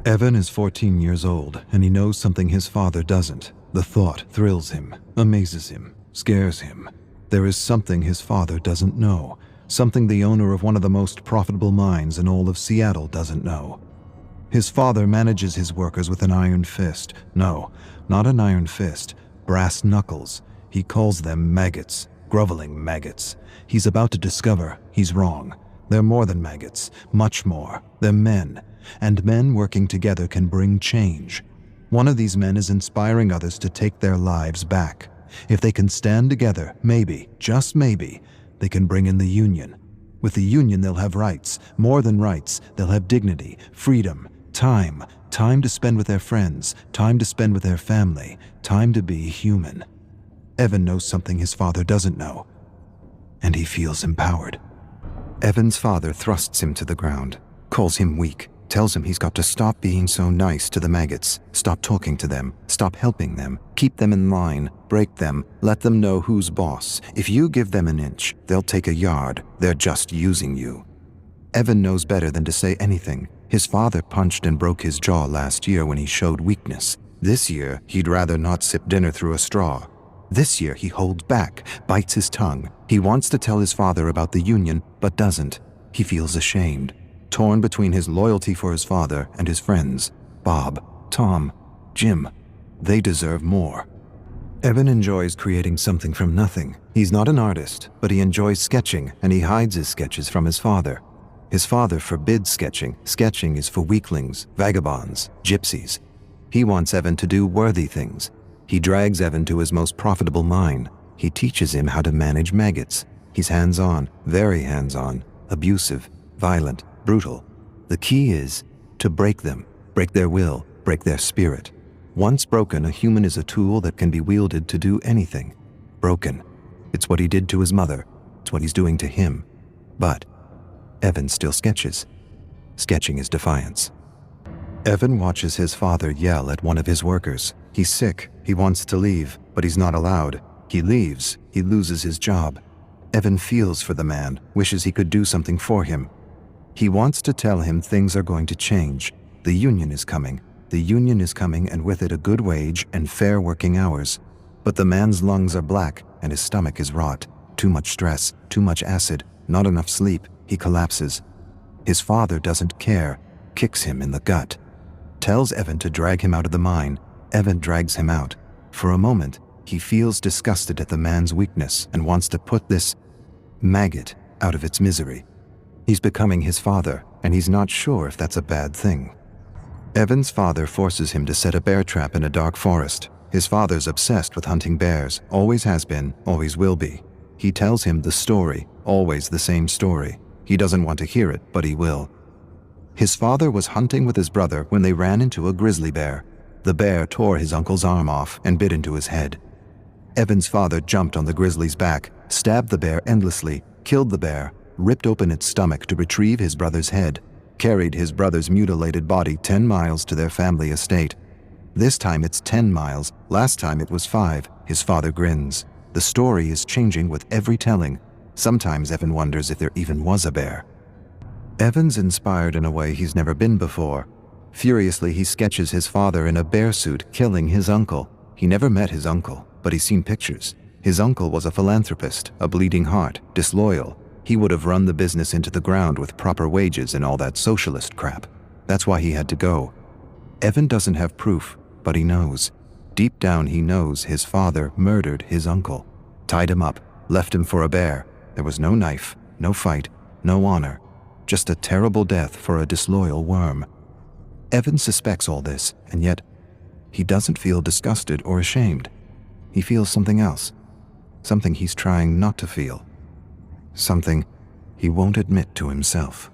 Evan is 14 years old, and he knows something his father doesn't. The thought thrills him, amazes him, scares him. There is something his father doesn't know, something the owner of one of the most profitable mines in all of Seattle doesn't know. His father manages his workers with an iron fist. No, not an iron fist, brass knuckles. He calls them maggots, groveling maggots. He's about to discover he's wrong. They're more than maggots, much more. They're men, and men working together can bring change. One of these men is inspiring others to take their lives back. If they can stand together, maybe, just maybe, they can bring in the union. With the union, they'll have rights. More than rights, they'll have dignity, freedom, time to spend with their friends, time to spend with their family, time to be human. Evan knows something his father doesn't know, and he feels empowered. Evan's father thrusts him to the ground, calls him weak, tells him he's got to stop being so nice to the maggots, stop talking to them, stop helping them, keep them in line, break them, let them know who's boss. If you give them an inch, they'll take a yard. They're just using you. Evan knows better than to say anything. His father punched and broke his jaw last year when he showed weakness. This year, he'd rather not sip dinner through a straw. This year, he holds back, bites his tongue. He wants to tell his father about the union, but doesn't. He feels ashamed, torn between his loyalty for his father and his friends. Bob, Tom, Jim, they deserve more. Evan enjoys creating something from nothing. He's not an artist, but he enjoys sketching, and he hides his sketches from his father. His father forbids sketching. Sketching is for weaklings, vagabonds, gypsies. He wants Evan to do worthy things. He drags Evan to his most profitable mine. He teaches him how to manage maggots. He's hands-on, very hands-on, abusive, violent, brutal. The key is to break them, break their will, break their spirit. Once broken, a human is a tool that can be wielded to do anything. Broken. It's what he did to his mother. It's what he's doing to him. But Evan still sketches. Sketching is defiance. Evan watches his father yell at one of his workers. He's sick. He wants to leave, but he's not allowed. He leaves. He loses his job. Evan feels for the man, wishes he could do something for him. He wants to tell him things are going to change. The union is coming. The union is coming, and with it a good wage and fair working hours. But the man's lungs are black and his stomach is rot. Too much stress, too much acid, not enough sleep. He collapses. His father doesn't care, kicks him in the gut. Tells Evan to drag him out of the mine. Evan drags him out. For a moment, he feels disgusted at the man's weakness and wants to put this maggot out of its misery. He's becoming his father, and he's not sure if that's a bad thing. Evan's father forces him to set a bear trap in a dark forest. His father's obsessed with hunting bears, always has been, always will be. He tells him the story, always the same story. He doesn't want to hear it, but he will. His father was hunting with his brother when they ran into a grizzly bear. The bear tore his uncle's arm off and bit into his head. Evan's father jumped on the grizzly's back, stabbed the bear endlessly, killed the bear, ripped open its stomach to retrieve his brother's head, carried his brother's mutilated body 10 miles to their family estate. This time it's 10 miles, last time it was 5. His father grins. The story is changing with every telling. Sometimes Evan wonders if there even was a bear. Evan's inspired in a way he's never been before. Furiously, he sketches his father in a bear suit killing his uncle. He never met his uncle, but he's seen pictures. His uncle was a philanthropist, a bleeding heart, disloyal. He would have run the business into the ground with proper wages and all that socialist crap. That's why he had to go. Evan doesn't have proof, but he knows. Deep down he knows his father murdered his uncle. Tied him up, left him for a bear. There was no knife, no fight, no honor. Just a terrible death for a disloyal worm. Evan suspects all this, and yet he doesn't feel disgusted or ashamed. He feels something else. Something he's trying not to feel. Something he won't admit to himself.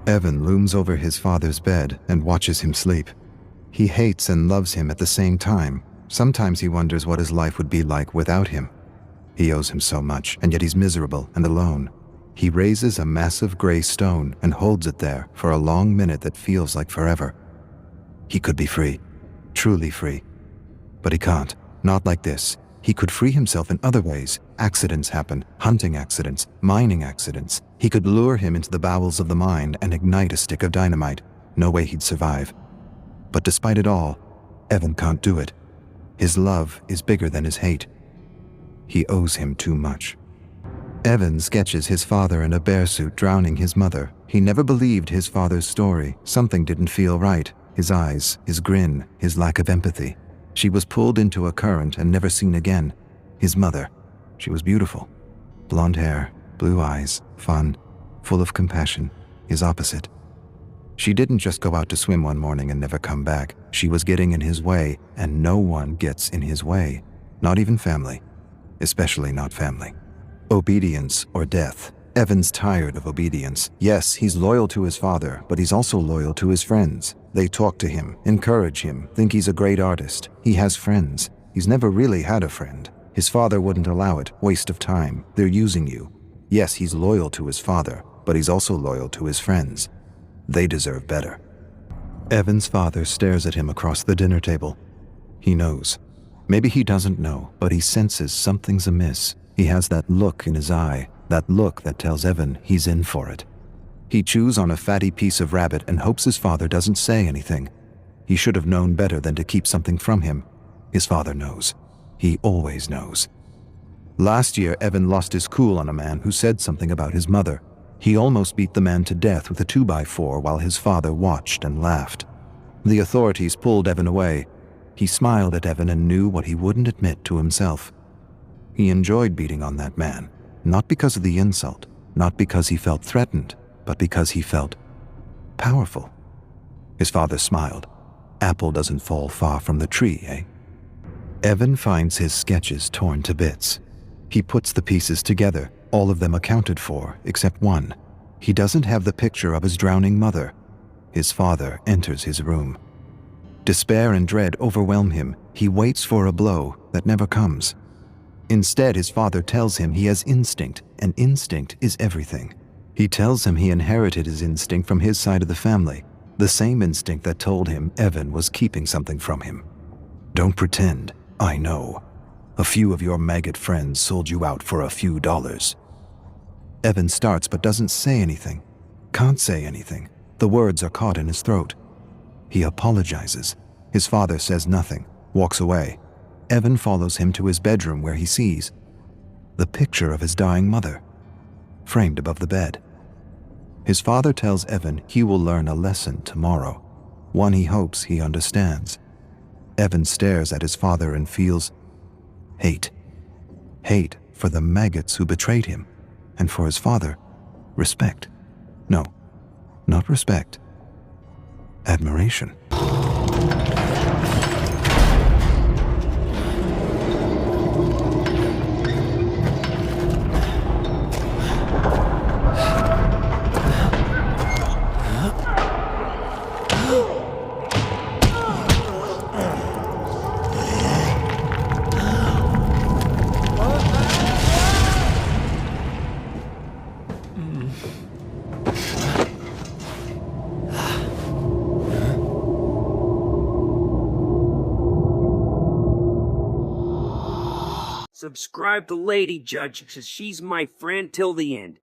Evan looms over his father's bed and watches him sleep. He hates and loves him at the same time. Sometimes he wonders what his life would be like without him. He owes him so much, and yet he's miserable and alone. He raises a massive gray stone and holds it there for a long minute that feels like forever. He could be free, truly free. But he can't, not like this. He could free himself in other ways. Accidents happen, hunting accidents, mining accidents. He could lure him into the bowels of the mine and ignite a stick of dynamite. No way he'd survive. But despite it all, Evan can't do it. His love is bigger than his hate. He owes him too much. Evan sketches his father in a bear suit drowning his mother. He never believed his father's story. Something didn't feel right. His eyes, his grin, his lack of empathy. She was pulled into a current and never seen again. His mother. She was beautiful. Blonde hair, blue eyes, fun, full of compassion. His opposite. She didn't just go out to swim one morning and never come back. She was getting in his way, and no one gets in his way. Not even family. Especially not family. Obedience or death. Evan's tired of obedience. Yes, he's loyal to his father, but he's also loyal to his friends. They talk to him, encourage him, think he's a great artist. He has friends. He's never really had a friend. His father wouldn't allow it. Waste of time. They're using you. Yes, he's loyal to his father, but he's also loyal to his friends. They deserve better. Evan's father stares at him across the dinner table. He knows. Maybe he doesn't know, but he senses something's amiss. He has that look in his eye, that look that tells Evan he's in for it. He chews on a fatty piece of rabbit and hopes his father doesn't say anything. He should have known better than to keep something from him. His father knows. He always knows. Last year, Evan lost his cool on a man who said something about his mother. He almost beat the man to death with a 2x4 while his father watched and laughed. The authorities pulled Evan away. He smiled at Evan and knew what he wouldn't admit to himself. He enjoyed beating on that man, not because of the insult, not because he felt threatened, but because he felt powerful. His father smiled. Apple doesn't fall far from the tree, eh? Evan finds his sketches torn to bits. He puts the pieces together, all of them accounted for, except one. He doesn't have the picture of his drowning mother. His father enters his room. Despair and dread overwhelm him. He waits for a blow that never comes. Instead, his father tells him he has instinct, and instinct is everything. He tells him he inherited his instinct from his side of the family, the same instinct that told him Evan was keeping something from him. Don't pretend, I know. A few of your maggot friends sold you out for a few dollars. Evan starts but doesn't say anything. Can't say anything. The words are caught in his throat. He apologizes. His father says nothing, walks away. Evan follows him to his bedroom where he sees the picture of his dying mother, framed above the bed. His father tells Evan he will learn a lesson tomorrow, one he hopes he understands. Evan stares at his father and feels hate. Hate for the maggots who betrayed him, and for his father, respect. No, not respect. Admiration. Subscribe to Lady Judge, cause she's my friend till the end.